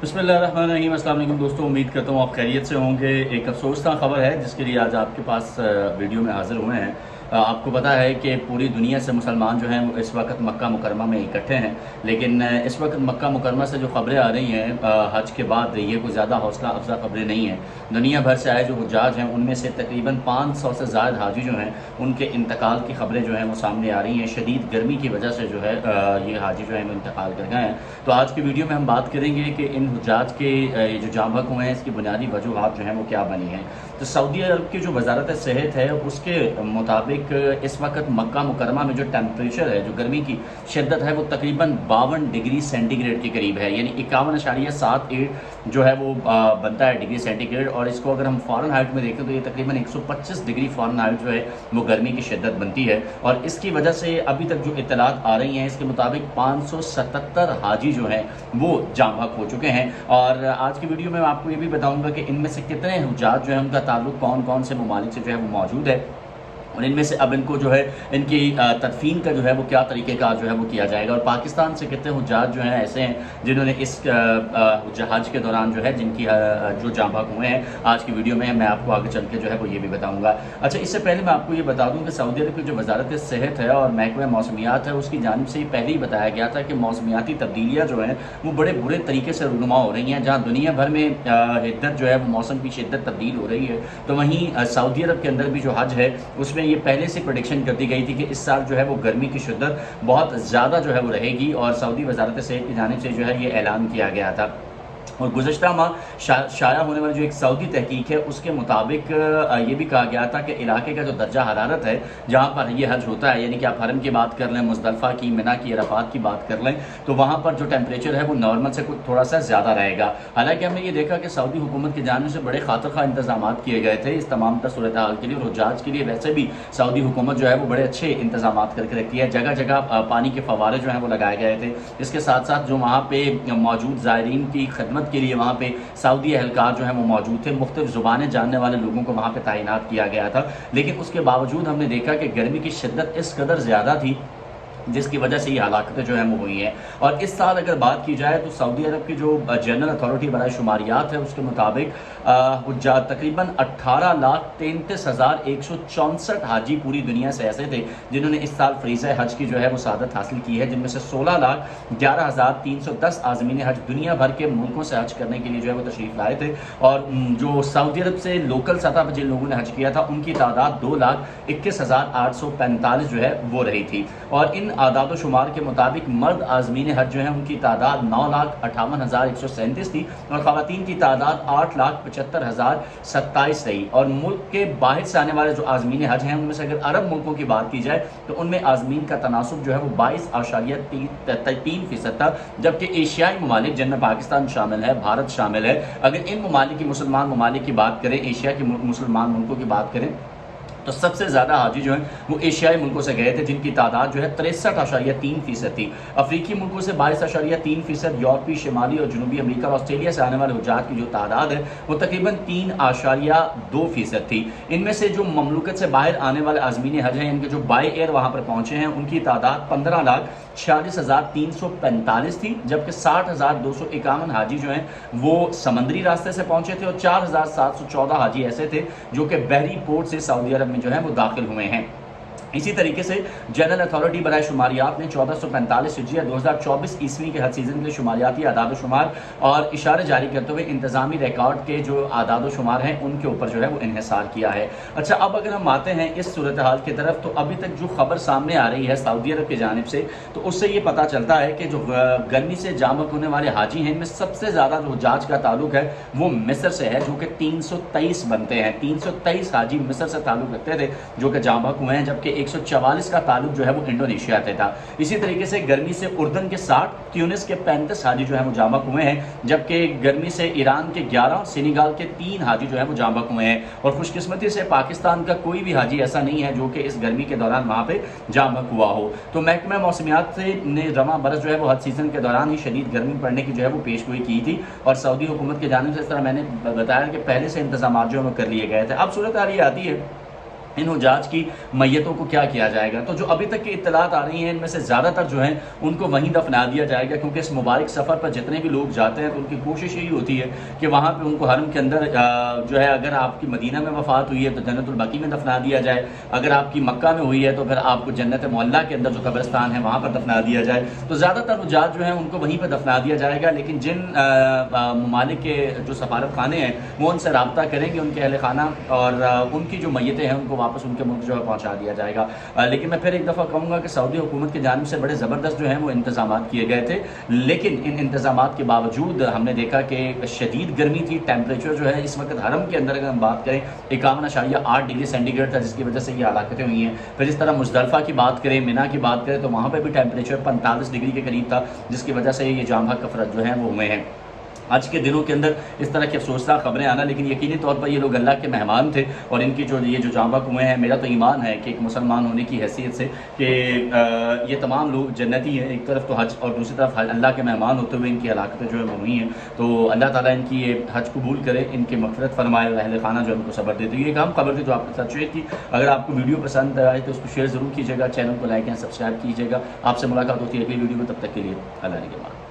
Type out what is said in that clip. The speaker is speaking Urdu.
بسم اللہ الرحمن الرحیم۔ السلام علیکم دوستوں، امید کرتا ہوں آپ خیریت سے ہوں گے۔ ایک افسوسناک خبر ہے جس کے لیے آج آپ کے پاس ویڈیو میں حاضر ہوئے ہیں۔ آپ کو پتہ ہے کہ پوری دنیا سے مسلمان جو ہیں وہ اس وقت مکہ مکرمہ میں اکٹھے ہیں، لیکن اس وقت مکہ مکرمہ سے جو خبریں آ رہی ہیں حج کے بعد، یہ کوئی زیادہ حوصلہ افزا خبریں نہیں ہیں۔ دنیا بھر سے آئے جو حجاج ہیں ان میں سے تقریباً 500 سے زائد حاجی جو ہیں ان کے انتقال کی خبریں جو ہیں وہ سامنے آ رہی ہیں۔ شدید گرمی کی وجہ سے جو ہے یہ حاجی جو ہیں وہ انتقال کر گئے ہیں۔ تو آج کی ویڈیو میں ہم بات کریں گے کہ ان حجاج کے جو جاں بحق ہوئے ہیں اس کی بنیادی وجوہات جو ہیں وہ کیا بنی ہیں۔ تو سعودی عرب کی جو وزارت صحت ہے اس کے مطابق اس وقت مکہ مکرمہ میں جو ٹیمپریچر ہے، جو گرمی کی شدت ہے، وہ تقریباً 52 ڈگری سینٹی گریڈ کے قریب ہے، یعنی 51.78 جو ہے وہ بنتا ہے ڈگری سینٹی گریڈ، اور اس کو اگر ہم فارن ہائٹ میں دیکھیں تو یہ تقریباً 125 ڈگری فارن ہائٹ جو ہے وہ گرمی کی شدت بنتی ہے۔ اور اس کی وجہ سے ابھی تک جو اطلاعات آ رہی ہیں اس کے مطابق 577 حاجی جو ہیں وہ جاں بحق ہو چکے ہیں۔ اور آج کی ویڈیو میں آپ کو یہ بھی بتاؤں گا کہ ان میں سے کتنے حجاج جو ہیں ان کا تعلق کون کون سے ممالک سے جو ہے وہ موجود ہے، اور ان میں سے اب ان کو جو ہے ان کی تدفین کا جو ہے وہ کیا طریقہ کار جو ہے وہ کیا جائے گا، اور پاکستان سے کتنے حجاج جو ہیں ایسے ہیں جنہوں نے اس حج کے دوران جو ہے جن کی جو جاں بحق ہوئے ہیں۔ آج کی ویڈیو میں میں آپ کو آگے چل کے جو ہے وہ یہ بھی بتاؤں گا۔ اچھا، اس سے پہلے میں آپ کو یہ بتا دوں کہ سعودی عرب کی جو وزارت صحت ہے اور محکمہ موسمیات ہے اس کی جانب سے یہ پہلے ہی بتایا گیا تھا کہ موسمیاتی تبدیلیاں جو ہیں وہ بڑے برے طریقے سے رونما ہو رہی ہیں۔ جہاں دنیا بھر میں حدت جو ہے وہ موسم کی شدت تبدیل ہو رہی ہے، تو وہیں سعودی عرب کے اندر بھی جو حج ہے اس میں یہ پہلے سے پریڈکشن کر دی گئی تھی کہ اس سال جو ہے وہ گرمی کی شدت بہت زیادہ جو ہے وہ رہے گی، اور سعودی وزارت صحت کی جانب سے جو ہے یہ اعلان کیا گیا تھا۔ اور گزشتہ ماہ شائع ہونے والی جو ایک سعودی تحقیق ہے اس کے مطابق یہ بھی کہا گیا تھا کہ علاقے کا جو درجہ حرارت ہے جہاں پر یہ حج ہوتا ہے، یعنی کہ آپ حرم کی بات کر لیں، مزدلفہ کی، منی کی، عرفات کی بات کر لیں، تو وہاں پر جو ٹیمپریچر ہے وہ نارمل سے کچھ تھوڑا سا زیادہ رہے گا۔ حالانکہ ہم نے یہ دیکھا کہ سعودی حکومت کی جانب سے بڑے خاطر خواہ انتظامات کیے گئے تھے اس تمام تر صورتحال کے لیے، اور حجاج کے لیے ویسے بھی سعودی حکومت جو ہے وہ بڑے اچھے انتظامات کر کے رکھتی ہے۔ جگہ جگہ پانی کے فوارے جو ہیں وہ لگائے گئے تھے۔ اس کے ساتھ ساتھ جو وہاں پہ موجود زائرین کی خدمت کے لیے وہاں پہ سعودی اہلکار جو ہیں وہ موجود تھے، مختلف زبانیں جاننے والے لوگوں کو وہاں پہ تعینات کیا گیا تھا، لیکن اس کے باوجود ہم نے دیکھا کہ گرمی کی شدت اس قدر زیادہ تھی جس کی وجہ سے یہ ہلاکتیں جو ہیں وہ ہوئی ہیں۔ اور اس سال اگر بات کی جائے تو سعودی عرب کی جو جنرل اتھارٹی برائے شماریات ہے اس کے مطابق تقریباً 18,33,164 حاجی پوری دنیا سے ایسے تھے جنہوں نے اس سال فریضہ حج کی جو ہے وہ سعادت حاصل کی ہے، جن میں سے 16,11,310 عازمین حج دنیا بھر کے ملکوں سے حج کرنے کے لیے جو ہے وہ تشریف لائے تھے، اور جو سعودی عرب سے لوکل سطح پر جن لوگوں نے حج کیا تھا ان کی تعداد 2,21,845 جو ہے وہ رہی تھی۔ اور ان اعداد و شمار کے مطابق مرد عازمین حج جو ہیں ان کی تعداد 9,58,137 تھی، اور خواتین کی تعداد 8,75,027 رہی۔ اور ملک کے باہر سے آنے والے جو عازمین حج ہیں ان میں سے اگر عرب ملکوں کی بات کی جائے تو ان میں عازمین کا تناسب جو ہے وہ 22.3% تھا، جبکہ ایشیائی ممالک جن میں پاکستان شامل ہے، بھارت شامل ہے، اگر ان ممالک کی مسلمان ممالک کی بات کریں، ایشیا کے مسلمان ملکوں کی بات کریں، تو سب سے زیادہ حاجی جو ہیں وہ ایشیائی ملکوں سے گئے تھے جن کی تعداد جو ہے 63.3% تھی۔ افریقی ملکوں سے 22.3%، یورپی، شمالی اور جنوبی امریکہ اور آسٹریلیا سے آنے والے حجاج کی جو تعداد ہے وہ تقریباً 3.2% تھی۔ ان میں سے جو مملکت سے باہر آنے والے عازمین حج ہیں، ان کے جو بائی ایئر وہاں پر پہنچے ہیں ان کی تعداد 15,46,345 تھی، جبکہ 60,251 حاجی جو ہیں وہ سمندری راستے سے پہنچے تھے، اور 4,714 حاجی ایسے تھے جو کہ بحری پورٹ سے سعودی عرب میں جو ہے وہ داخل ہوئے ہیں۔ اسی طریقے سے جنرل اتھارٹی برائے شماریات نے 1445 ہجری 2024 عیسوی کے حج سیزن کے شماریاتی اعداد و شمار اور اشارے جاری کرتے ہوئے انتظامی ریکارڈ کے جو اعداد و شمار ہیں ان کے اوپر جو ہے وہ انحصار کیا ہے۔ اچھا، اب اگر ہم آتے ہیں اس صورتحال کی طرف، تو ابھی تک جو خبر سامنے آ رہی ہے سعودی عرب کی جانب سے، تو اس سے یہ پتہ چلتا ہے کہ جو گرمی سے جاں بحق ہونے والے حاجی ہیں ان میں سب سے زیادہ جو حجاج کا تعلق ہے وہ مصر سے ہے، جو کہ 323 بنتے ہیں۔ 323 حاجی مصر سے تعلق رکھتے تھے جو کہ جاں بحق ہوئے ہیں، جبکہ 144 کا تعلق جو ہے وہ انڈونیشیا سے تھا۔ اسی طریقے سے گرمی سے اردن کے 60، تیونس کے 35 حاجی جو ہیں وہ جاں بحق ہوئے ہیں، جبکہ گرمی سے ایران کے 11 اور سینیگال کے 3 حاجی جو ہیں وہ جاں بحق ہوئے ہیں۔ اور خوش قسمتی سے پاکستان کا کوئی بھی حاجی ایسا نہیں ہے جو کہ اس گرمی کے دوران وہاں پہ جاں بحق ہوا ہو۔ تو محکمہ موسمیات نے رواں برس جو ہے وہ حج سیزن کے دوران ہی شدید گرمی پڑنے کی جو ہے وہ پیش گوئی کی تھی، اور سعودی حکومت کی جانب سے اس طرح میں نے بتایا کہ پہلے سے انتظامات جو ہیں وہ کر لیے گئے تھے۔ اب صورتحال یہ آتی ہے ان حجاج کی میتوں کو کیا کیا جائے گا؟ تو جو ابھی تک کی اطلاعات آ رہی ہیں ان میں سے زیادہ تر جو ہیں ان کو وہیں دفنا دیا جائے گا، کیونکہ اس مبارک سفر پر جتنے بھی لوگ جاتے ہیں تو ان کی کوشش یہی ہوتی ہے کہ وہاں پہ ان کو حرم کے اندر جو ہے، اگر آپ کی مدینہ میں وفات ہوئی ہے تو جنت البقیع میں دفنا دیا جائے، اگر آپ کی مکہ میں ہوئی ہے تو پھر آپ کو جنت معلیٰ کے اندر جو قبرستان ہے وہاں پر دفنا دیا جائے۔ تو زیادہ تر حجاج جو ہیں ان کو وہیں پہ دفنا دیا جائے گا، لیکن جن ممالک کے جو سفارت خانے ہیں وہ ان سے رابطہ کریں گے، ان کے اہل خانہ، اور ان کی جو میتیں ہیں ان کو واپس ان کے ملک جو ہے پہنچا دیا جائے گا۔ لیکن میں پھر ایک دفعہ کہوں گا کہ سعودی حکومت کی جانب سے بڑے زبردست جو ہیں وہ انتظامات کیے گئے تھے، لیکن ان انتظامات کے باوجود ہم نے دیکھا کہ شدید گرمی تھی۔ ٹیمپریچر جو ہے اس وقت حرم کے اندر اگر ہم بات کریں 51.8 ڈگری سینٹی گریڈ تھا، جس کی وجہ سے یہ ہلاکتیں ہوئی ہیں۔ پھر اس طرح مزدلفہ کی بات کریں، مینا کی بات کریں تو وہاں پہ بھی ٹیمپریچر 45 ڈگری کے قریب تھا، جس کی وجہ سے یہ جام حق افراد جو ہیں وہ ہوئے ہیں۔ آج کے دنوں کے اندر اس طرح کی افسوسناک خبریں آنا، لیکن یقینی طور پر یہ لوگ اللہ کے مہمان تھے، اور ان کی یہ جو جاں بحق ہوئے ہیں، میرا تو ایمان ہے کہ ایک مسلمان ہونے کی حیثیت سے کہ یہ تمام لوگ جنتی ہیں۔ ایک طرف تو حج اور دوسری طرف اللہ کے مہمان ہوتے ہوئے ان کی ہلاکتیں جو ہے وہ ہوئی ہیں، تو اللہ تعالیٰ ان کی یہ حج قبول کرے، ان کی مغفرت فرمائے، اور اہل خانہ جو ان کو صبر دے۔ تو یہ ایک اہم خبر تھی جو آپ کے ساتھ شیئر کی۔ اگر آپ کو ویڈیو پسند آئے تو اس کو شیئر ضرور کیجیے گا، چینل کو لائک اینڈ سبسکرائب کیجیے گا۔ آپ سے ملاقات ہوتی ہے اگلی ویڈیو میں، تب تک کے لیے اللہ نگہبان۔